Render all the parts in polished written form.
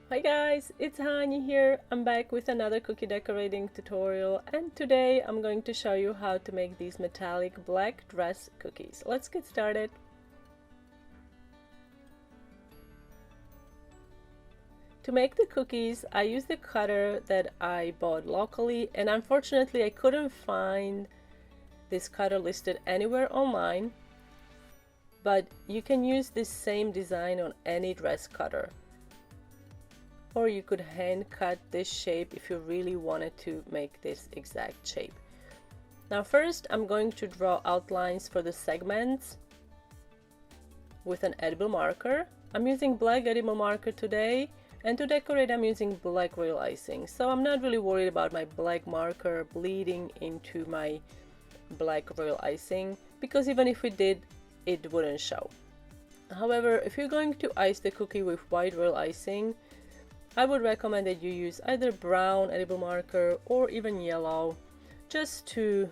Hi guys, it's Hani here. I'm back with another cookie decorating tutorial, and today I'm going to show you how to make these metallic black dress cookies. Let's get started. To make the cookies, I used the cutter that I bought locally, and unfortunately I couldn't find this cutter listed anywhere online, but you can use this same design on any dress cutter. Or you could hand cut this shape if you really wanted to make this exact shape. Now first I'm going to draw outlines for the segments with an edible marker. I'm using black edible marker today, and to decorate I'm using black royal icing. So I'm not really worried about my black marker bleeding into my black royal icing, because even if it did, it wouldn't show. However, if you're going to ice the cookie with white royal icing, I would recommend that you use either brown edible marker or even yellow, just to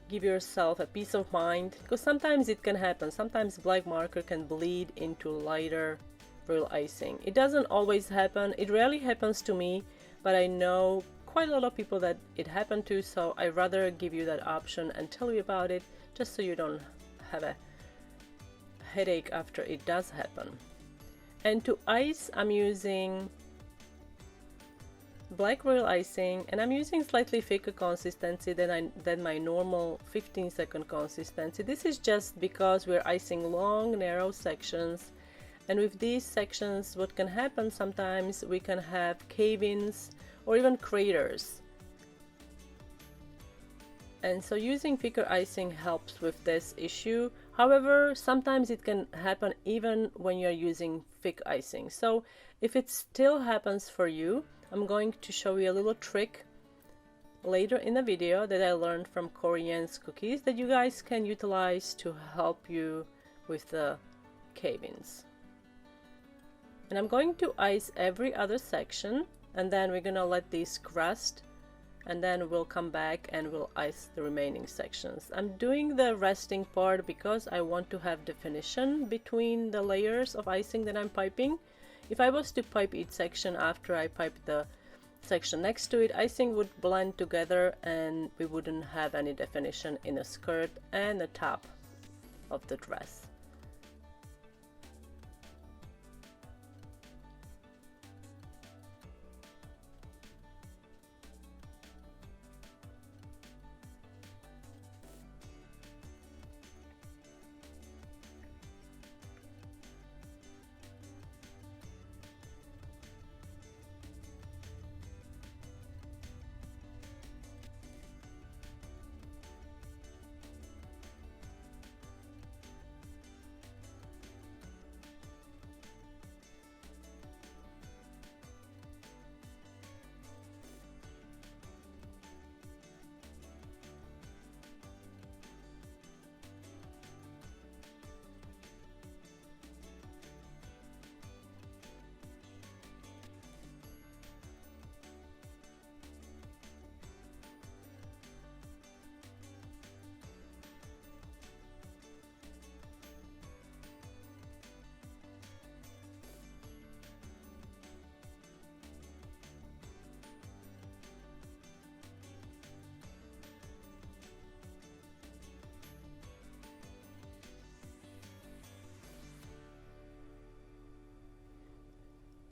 give yourself a peace of mind, because sometimes it can happen. Sometimes black marker can bleed into lighter royal icing. It doesn't always happen. It rarely happens to me, but I know quite a lot of people that it happened to, so I'd rather give you that option and tell you about it, just so you don't have a headache after it does happen. And to ice, I'm using black royal icing, and I'm using slightly thicker consistency than my normal 15-second consistency. This is just because we're icing long, narrow sections, and with these sections what can happen sometimes, we can have cave-ins or even craters. And so using thicker icing helps with this issue. However, sometimes it can happen even when you're using thick icing. So if it still happens for you, I'm going to show you a little trick later in the video that I learned from Korean's cookies that you guys can utilize to help you with the cave-ins. And I'm going to ice every other section, and then we're gonna let these crust, and then we'll come back and we'll ice the remaining sections. I'm doing the resting part because I want to have definition between the layers of icing that I'm piping. If I was to pipe each section after I pipe the section next to it, icing would blend together and we wouldn't have any definition in the skirt and the top of the dress.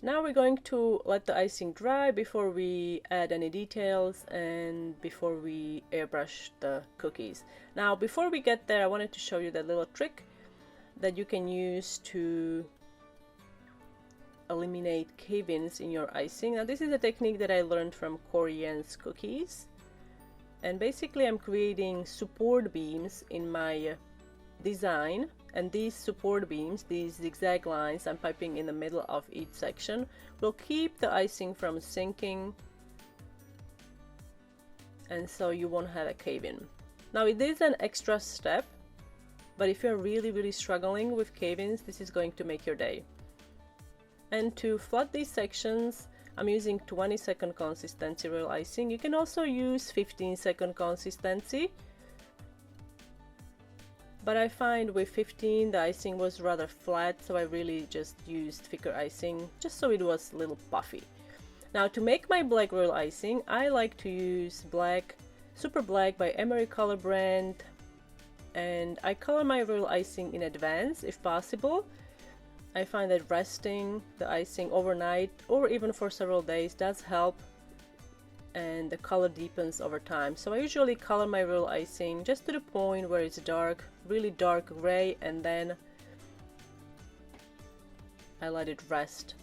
Now we're going to let the icing dry before we add any details and before we airbrush the cookies. Now before we get there, I wanted to show you that little trick that you can use to eliminate cave-ins in your icing. Now this is a technique that I learned from Korean's cookies, and basically I'm creating support beams in my design, and these support beams, these zigzag lines I'm piping in the middle of each section, will keep the icing from sinking, and so you won't have a cave-in. Now it is an extra step, but if you're really struggling with cave-ins, this is going to make your day. And to flood these sections, I'm using 20-second consistency royal icing. You can also use 15-second consistency, but I find with 15 the icing was rather flat, so I really just used thicker icing just so it was a little puffy. Now to make my black royal icing, I like to use black, super black by Americolor brand, and I color my royal icing in advance if possible. I find that resting the icing overnight or even for several days does help, and the color deepens over time. So I usually color my royal icing just to the point where it's dark, really dark gray, and then I let it rest.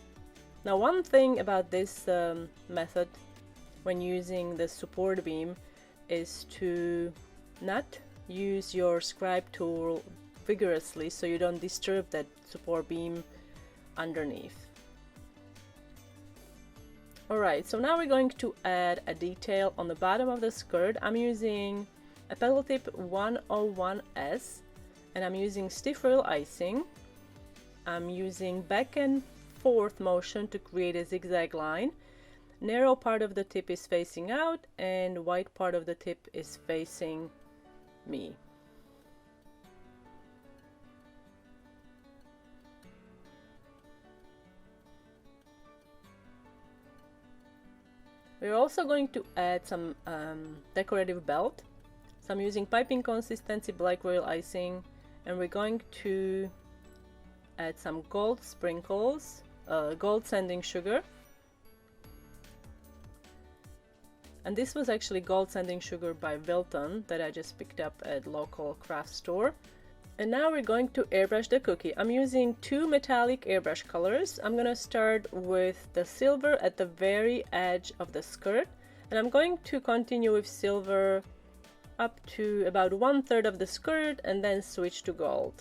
Now one thing about this method when using the support beam is to not use your scribe tool vigorously so you don't disturb that support beam underneath. Alright, so now we're going to add a detail on the bottom of the skirt. I'm using a petal tip 101S and I'm using stiff royal icing. I'm using back and forth motion to create a zigzag line. Narrow part of the tip is facing out and wide part of the tip is facing me. We're also going to add some decorative belt. So I'm using piping consistency black royal icing, and we're going to add some gold sprinkles, gold sanding sugar. And this was actually gold sanding sugar by Wilton that I just picked up at local craft store. And now we're going to airbrush the cookie. I'm using two metallic airbrush colors. I'm gonna start with the silver at the very edge of the skirt, and I'm going to continue with silver up to about 1/3 of the skirt and then switch to gold.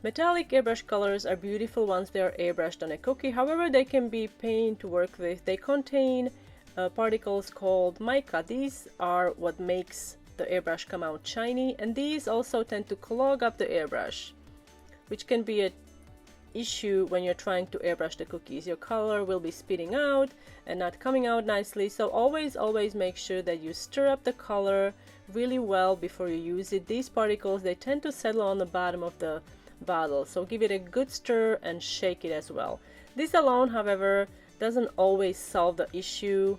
Metallic airbrush colors are beautiful once they are airbrushed on a cookie. However, they can be pain to work with. They contain particles called mica. These are what makes the airbrush come out shiny, and these also tend to clog up the airbrush, which can be an issue when you're trying to airbrush the cookies. Your color will be spitting out and not coming out nicely, so always make sure that you stir up the color really well before you use it. These particles, they tend to settle on the bottom of the bottle, so give it a good stir and shake it as well. This alone, however, doesn't always solve the issue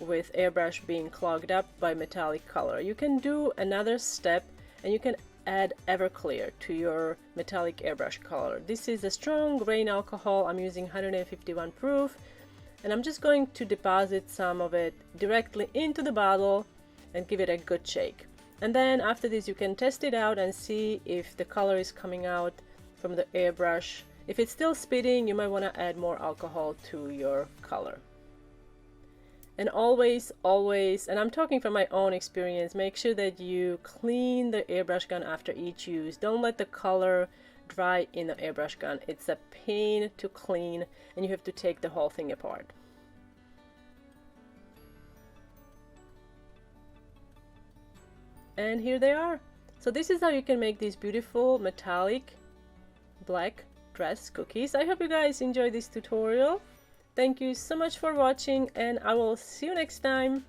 with airbrush being clogged up by metallic color. You can do another step and you can add Everclear to your metallic airbrush color. This is a strong grain alcohol. I'm using 151 proof, and I'm just going to deposit some of it directly into the bottle and give it a good shake. And then after this you can test it out and see if the color is coming out from the airbrush. If it's still spitting, you might want to add more alcohol to your color. And always, and I'm talking from my own experience, make sure that you clean the airbrush gun after each use. Don't let the color dry in the airbrush gun. It's a pain to clean and you have to take the whole thing apart. And here they are. So this is how you can make these beautiful metallic black dress cookies. I hope you guys enjoyed this tutorial. Thank you so much for watching, and I will see you next time.